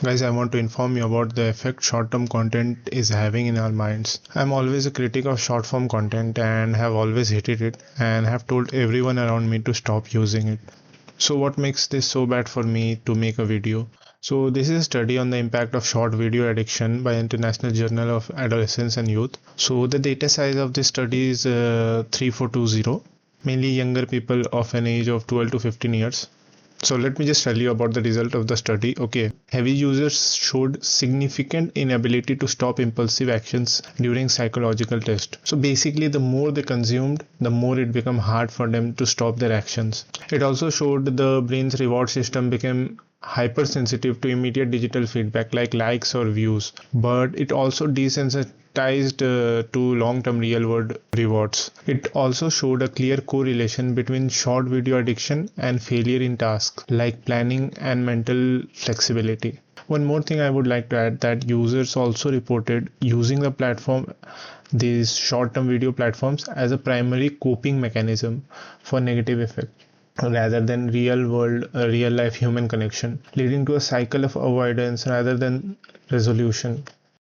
Guys, I want to inform you about the effect short-term content is having in our minds. I'm always a critic of short-form content and have always hated it and have told everyone around me to stop using it. So what makes this so bad for me to make a video? So this is a study on the impact of short video addiction by International Journal of Adolescence and Youth. So the data size of this study is 3420, mainly younger people of an age of 12 to 15 years. So let me just tell you about the result of the study. Okay, heavy users showed significant inability to stop impulsive actions during psychological test. So basically, the more they consumed, the more it became hard for them to stop their actions. It also showed the brain's reward system became hypersensitive to immediate digital feedback like likes or views, but it also desensitized to long-term real-world rewards. It also showed a clear correlation between short video addiction and failure in tasks like planning and mental flexibility. One more thing I would like to add, that users also reported using the platform, these short-term video platforms, as a primary coping mechanism for negative effect rather than real life human connection, leading to a cycle of avoidance rather than resolution.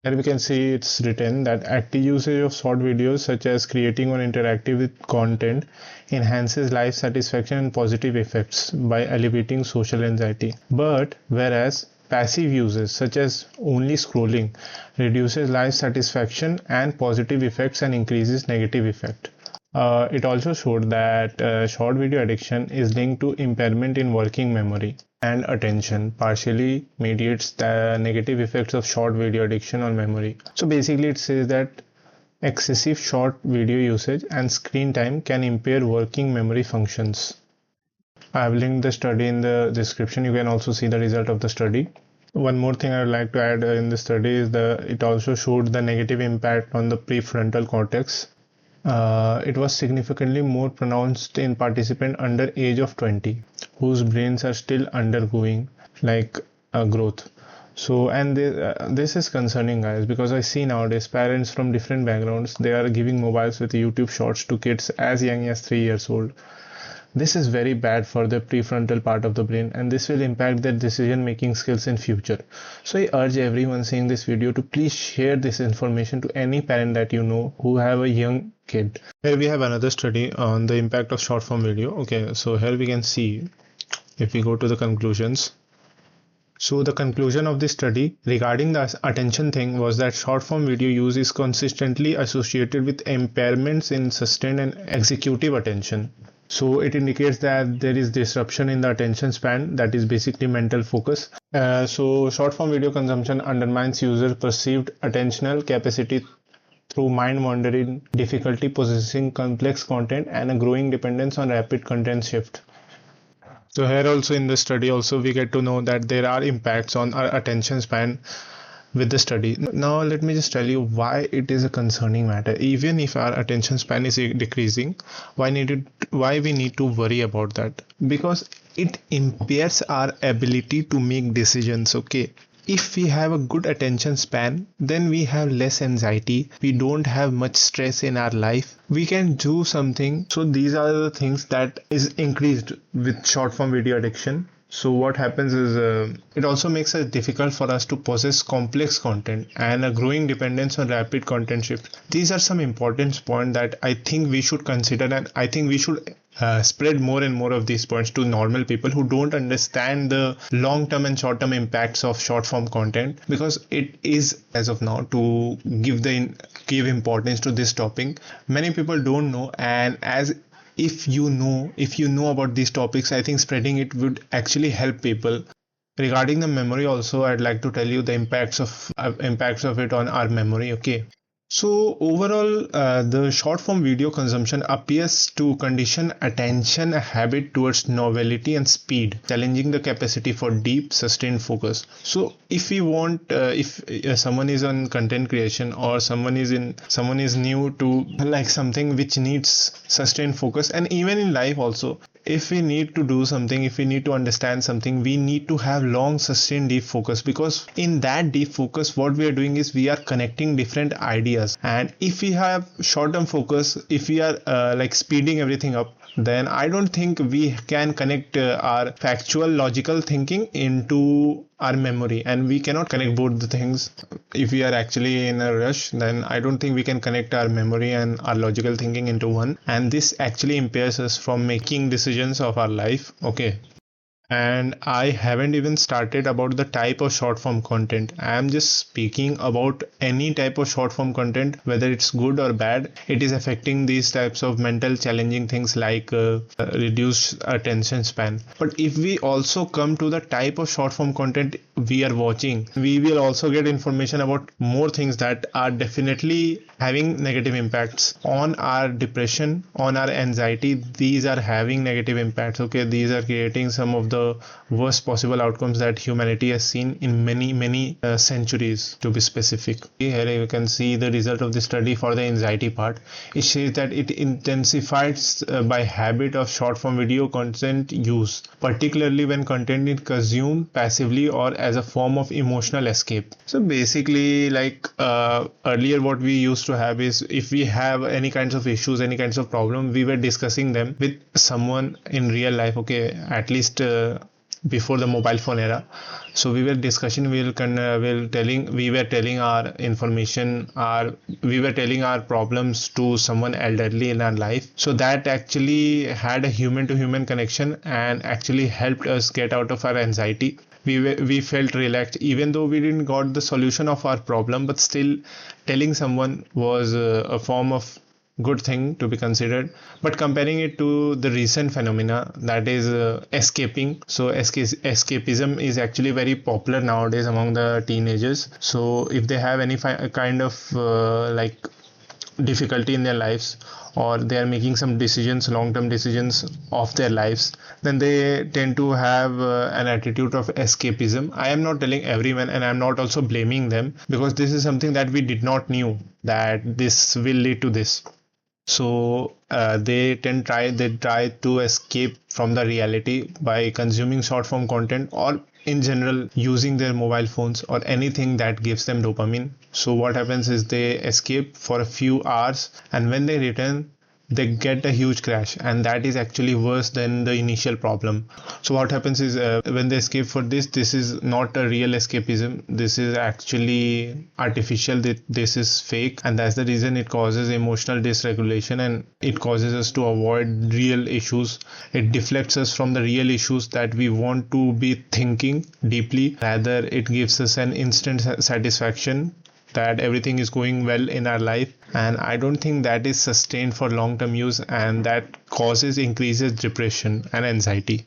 Here we can see it's written that active usage of short videos such as creating or interactive with content enhances life satisfaction and positive effects by alleviating social anxiety. But whereas passive uses such as only scrolling reduces life satisfaction and positive effects and increases negative effect. It also showed that short video addiction is linked to impairment in working memory and attention, partially mediates the negative effects of short video addiction on memory. So basically it says that excessive short video usage and screen time can impair working memory functions. I have linked the study in the description. You can also see the result of the study. One more thing I would like to add in the study is it also showed the negative impact on the prefrontal cortex. It was significantly more pronounced in participants under age of 20 whose brains are still undergoing growth. So and this is concerning, guys, because I see nowadays parents from different backgrounds, they are giving mobiles with YouTube shorts to kids as young as 3 years old. This is very bad for the prefrontal part of the brain, and this will impact their decision making skills in future. So I urge everyone seeing this video to please share this information to any parent that you know who have a young kid. Here we have another study on the impact of short form video. Okay, so here we can see, if we go to the conclusions. So the conclusion of this study regarding the attention thing was that short form video use is consistently associated with impairments in sustained and executive attention. So it indicates that there is disruption in the attention span, that is basically mental focus. So short form video consumption undermines user perceived attentional capacity through mind wandering, difficulty processing complex content, and a growing dependence on rapid content shift. So here also in the study also we get to know that there are impacts on our attention span with the study. Now let me just tell you why it is a concerning matter. Even if our attention span is decreasing, why we need to worry about that? Because it impairs our ability to make decisions. Okay, if we have a good attention span, then we have less anxiety, we don't have much stress in our life, we can do something. So these are the things that is increased with short form video addiction. So what happens is it also makes it difficult for us to process complex content and a growing dependence on rapid content shift. These are some important points that I think we should consider, and I think we should spread more and more of these points to normal people who don't understand the long-term and short-term impacts of short-form content, because it is, as of now, to give importance to this topic. Many people don't know, and if you know about these topics, I think spreading it would actually help people. Regarding the memory also, I'd like to tell you the impacts of it on our memory. Okay, so overall the short form video consumption appears to condition attention habit towards novelty and speed, challenging the capacity for deep sustained focus. So if we want if someone is on content creation, or someone is new to like something which needs sustained focus, and even in life also, if we need to do something, if we need to understand something, we need to have long sustained deep focus, because in that deep focus what we are doing is we are connecting different ideas. And if we have short term focus, if we are like speeding everything up, then I don't think we can connect our factual logical thinking into our memory, and we cannot connect both the things. If we are actually in a rush, then I don't think we can connect our memory and our logical thinking into one, and this actually impairs us from making decisions of our life. Okay, and I haven't even started about the type of short form content. I am just speaking about any type of short form content, whether it's good or bad. It is affecting these types of mental challenging things like reduced attention span. But if we also come to the type of short form content we are watching, we will also get information about more things that are definitely having negative impacts on our depression, on our anxiety. These are having negative impacts. Okay, these are creating some of the worst possible outcomes that humanity has seen in many centuries, to be specific. Here you can see the result of the study for the anxiety part. It says that it intensifies by habit of short form video content use, particularly when content is consumed passively or as a form of emotional escape. So basically, like earlier what we used to have is, if we have any kinds of issues, any kinds of problem, we were discussing them with someone in real life. Okay, at least before the mobile phone era. So we were discussing, we were telling our information, we were telling our problems to someone elderly in our life. So that actually had a human to human connection and actually helped us get out of our anxiety. We felt relaxed, even though we didn't got the solution of our problem, but still telling someone was a form of good thing to be considered. But comparing it to the recent phenomena, that is escaping. So escapism is actually very popular nowadays among the teenagers. So if they have any kind of like difficulty in their lives, or they are making some decisions, long-term decisions of their lives, then they tend to have an attitude of escapism. I am not telling everyone, and I'm not also blaming them, because this is something that we did not knew that this will lead to this. So they try to escape from the reality by consuming short form content, or in general using their mobile phones or anything that gives them dopamine. So what happens is they escape for a few hours, and when they return, they get a huge crash, and that is actually worse than the initial problem. So what happens is when they escape for this is not a real escapism. This is actually artificial. This is fake, and that's the reason it causes emotional dysregulation, and it causes us to avoid real issues. It deflects us from the real issues that we want to be thinking deeply. Rather, it gives us an instant satisfaction that everything is going well in our life, and I don't think that is sustained for long-term use, and that increases depression and anxiety.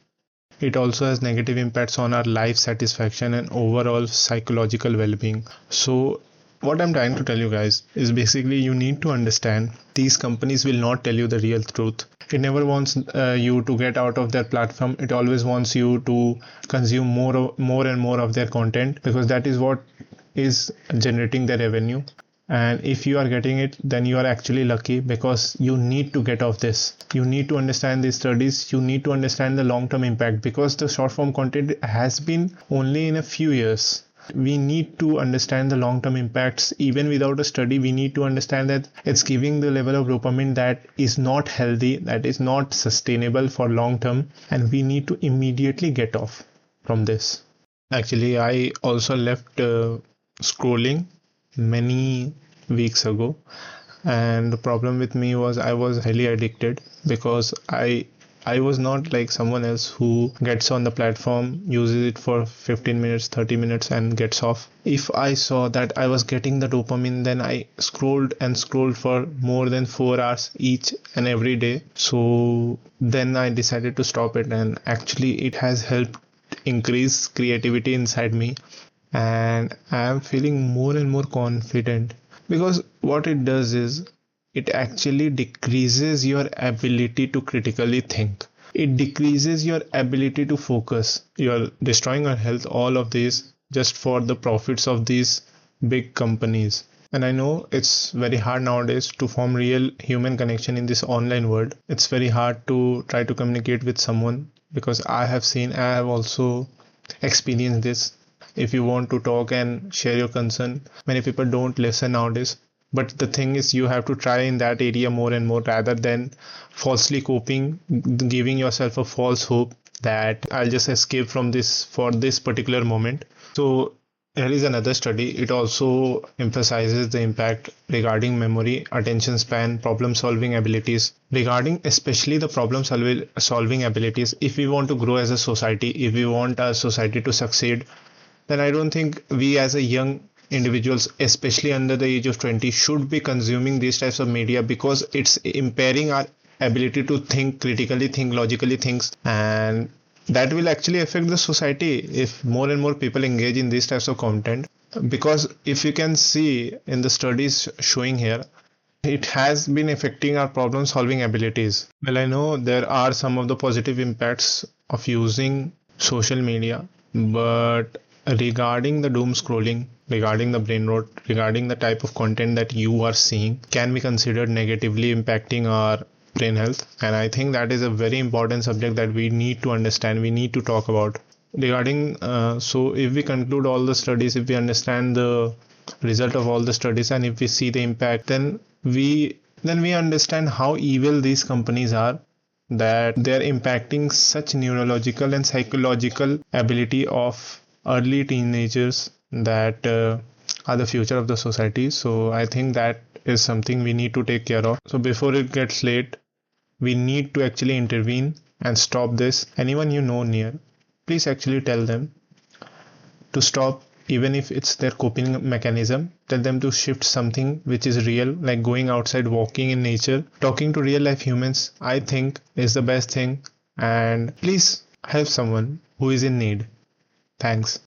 It also has negative impacts on our life satisfaction and overall psychological well-being. So what I'm trying to tell you guys is, basically you need to understand these companies will not tell you the real truth. It never wants you to get out of their platform. It always wants you to consume more and more of their content, because that is what is generating the revenue. And if you are getting it, then you are actually lucky, because you need to get off this. You need to understand these studies. You need to understand the long-term impact, because the short form content has been only in a few years. We need to understand the long-term impacts. Even without a study, we need to understand that it's giving the level of dopamine that is not healthy, that is not sustainable for long term, and we need to immediately get off from this. Actually, I also left scrolling many weeks ago, and the problem with me was I was highly addicted, because I was not like someone else who gets on the platform, uses it for 15 minutes, 30 minutes and gets off. If I saw that I was getting the dopamine, then I scrolled and scrolled for more than 4 hours each and every day. So then I decided to stop it, and actually it has helped increase creativity inside me, and I am feeling more and more confident, because what it does is it actually decreases your ability to critically think. It decreases your ability to focus. You're destroying your health, all of these just for the profits of these big companies. And I know it's very hard nowadays to form real human connection in this online world. It's very hard to try to communicate with someone, because I have also experienced this. If you want to talk and share your concern, many people don't listen nowadays. but the thing is you have to try in that area more and more rather than falsely coping, giving yourself a false hope that I'll just escape from this for this particular moment. So here is another study. It also emphasizes the impact regarding memory, attention span, problem solving abilities. Regarding especially the problem solving abilities, if we want to grow as a society, if we want our society to succeed, then I don't think we as a young individuals, especially under the age of 20, should be consuming these types of media because it's impairing our ability to think critically, think logically, things, and that will actually affect the society if more and more people engage in these types of content. Because if you can see in the studies showing here, it has been affecting our problem solving abilities. Well, I know there are some of the positive impacts of using social media, but regarding the doom scrolling, regarding the brain rot, regarding the type of content that you are seeing, can be considered negatively impacting our brain health. And I think that is a very important subject that we need to understand, we need to talk about. Regarding, so if we conclude all the studies, if we understand the result of all the studies, and if we see the impact, then we understand how evil these companies are, that they're impacting such neurological and psychological ability of early teenagers that are the future of the society. So I think that is something we need to take care of. So before it gets late, we need to actually intervene and stop this. Anyone you know near, please actually tell them to stop, even if it's their coping mechanism. Tell them to shift something which is real, like going outside, walking in nature, talking to real life humans, I think is the best thing. And please help someone who is in need. Thanks.